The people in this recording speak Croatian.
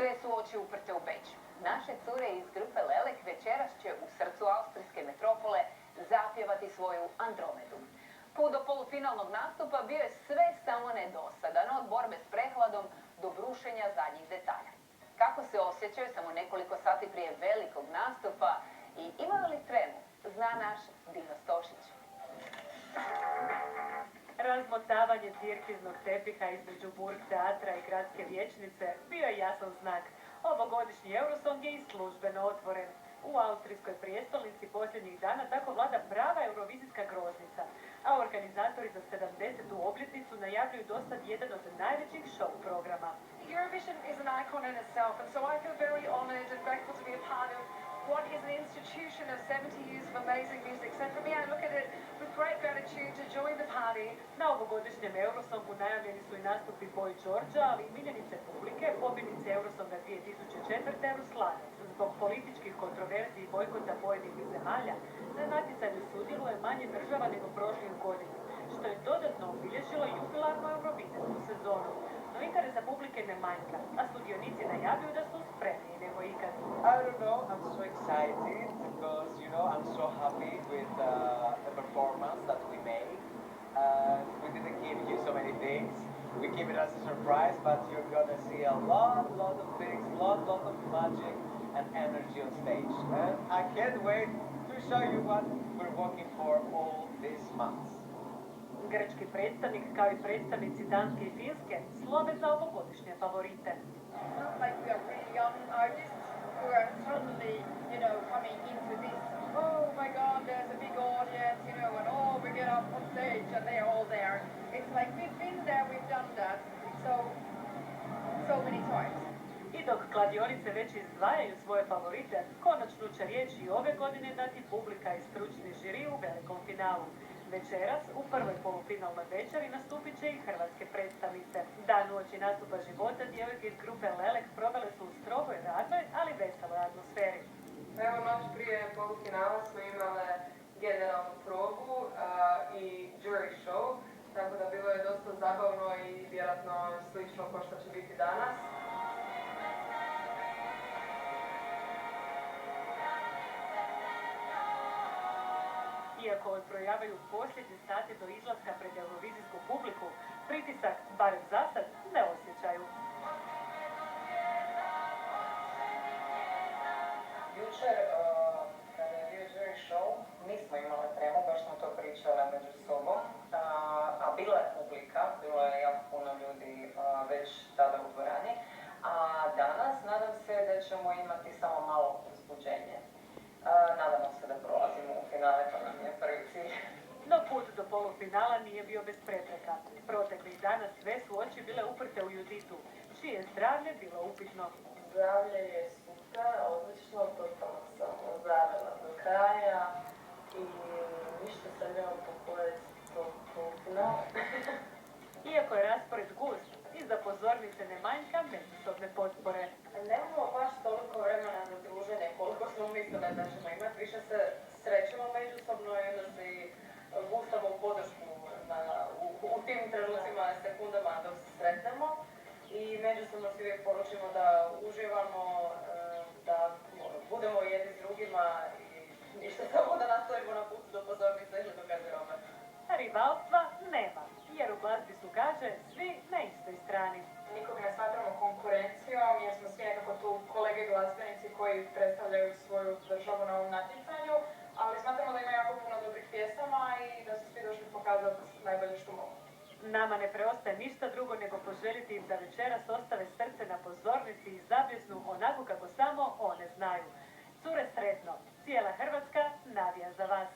Sve su oči uprte u Beč. Naše cure iz grupe Lelek večeras će u srcu austrijske metropole zapjevati svoju Andromedu. Put do polufinalnog nastupa bio je sve samo ne dosadan, od borbe s prehladom do brušenja zadnjih detalja. Kako se osjećaju samo nekoliko sati prije velikog nastupa i imaju li tremu, zna naš Dino Stošić. Razmotavanje cirkiznog tepiha između Burg teatra i gradske vijećnice bio je jasan znak. Ovogodišnji Eurosong je i službeno otvoren. U austrijskoj prijestolnici posljednjih dana tako vlada prava eurovizijska groznica, a organizatori za 70. obljetnicu najavljuju dosad jedan od najvećih show programa. Eurovision is an icon in itself, and so I feel very honored and grateful to be a part of what is an institution of 70 years of amazing music. So for me, I look at it with great gratitude to join the party. Na ovogodišnjem Eurosongu najavljeni su i nastupi Boy Georgia, ali i miljenice publike, pobjednice Eurosonga 2004. Ruslana. Zbog političkih kontroverzi i bojkota pojedinih zemalja, na natjecanju sudjeluje manje država nego prošlih godina, što je dodatno obilježilo jubilarnu eurovizijsku sezonu. No interes za publike ne manjka, a sudionici najavljuju da su spremniji nego ikad. I don't know, I'm so excited because, I'm so happy with the performance that we made. We didn't give you so many things. We keep it as a surprise, but you're gonna see a lot of things, lot of magic and energy on stage. And I can't wait to show you what we're working for all these months. Grčki predstavnik, kao i predstavnici Danske i Finske, slove za ovogodišnje favorite. Not like we are really young artists who are suddenly, coming into this, oh my God, there's a big audience, and we get up on stage and they're all there. It's like we've been there, we've done that, so many times. I dok kladionice već izdvajaju svoje favorite, konačnu će riječ i ove godine dati publika i stručni žiri u velikom finalu. Večeras, u prvoj polufinalnoj večeri, nastupit će i hrvatske predstavnice. Dan uoči nastupa života djevojke iz grupe Lelek provele su u strogoj radnoj, ali veseloj atmosferi. Evo, noć prije polufinala smo imale generalnu probu i jury show, tako da bilo je dosta zabavno i vjerojatno slično kao što će biti danas. Iako odbrojavaju posljednje sate do izlaska pred eurovizijsku publiku, pritisak, barem zasad, ne osjećaju. Jučer, kada je bio jury show, nismo imali tremu, baš smo to pričali među sobom, a bila je publika, bilo je jako puno ljudi već tada u dvorani, a danas nadam se da ćemo imati samo malo uzbuđenje. Nadamo se da prolazimo u finale, to nam je prvi cilj. No put do polufinala nije bio bez prepreka. Proteklih dana sve su oči bile uprte u Juditu, čije zdravlje bilo upitno. Zdravlje je super, odlično, totalno sam ozdravila do kraja i ništa se nemam pokojiti do polufinala. Iako je raspored gust, iza pozornice ne manjka međusobne potpore. Nemamo baš toliko vremena za druženje koliko smo mislili da ćemo imati. Više se srećemo međusobno i onda se gustamo u podršku u tim trenucima, sekundama dok se sretnemo. I međusobno si uvijek poručimo da uživamo, da budemo jedni s drugima i ništa, samo da nastavimo na putu do pozornice ili do garderobe. Rivalstva nema, jer u glazbi su, kaže, svi na istoj strani. Nikog ne smatramo konkurencijom, jer smo svi nekako tu kolege glazbenici koji predstavljaju svoju državu na ovom natjecanju, ali smatramo da ima jako puno dobrih pjesama i da su svi došli pokazati najbolje što mogu. Nama ne preostaje ništa drugo nego poželjeti im da večeras ostave srce na pozornici i zabljesnu onako kako samo one znaju. Cure, sretno! Cijela Hrvatska navija za vas!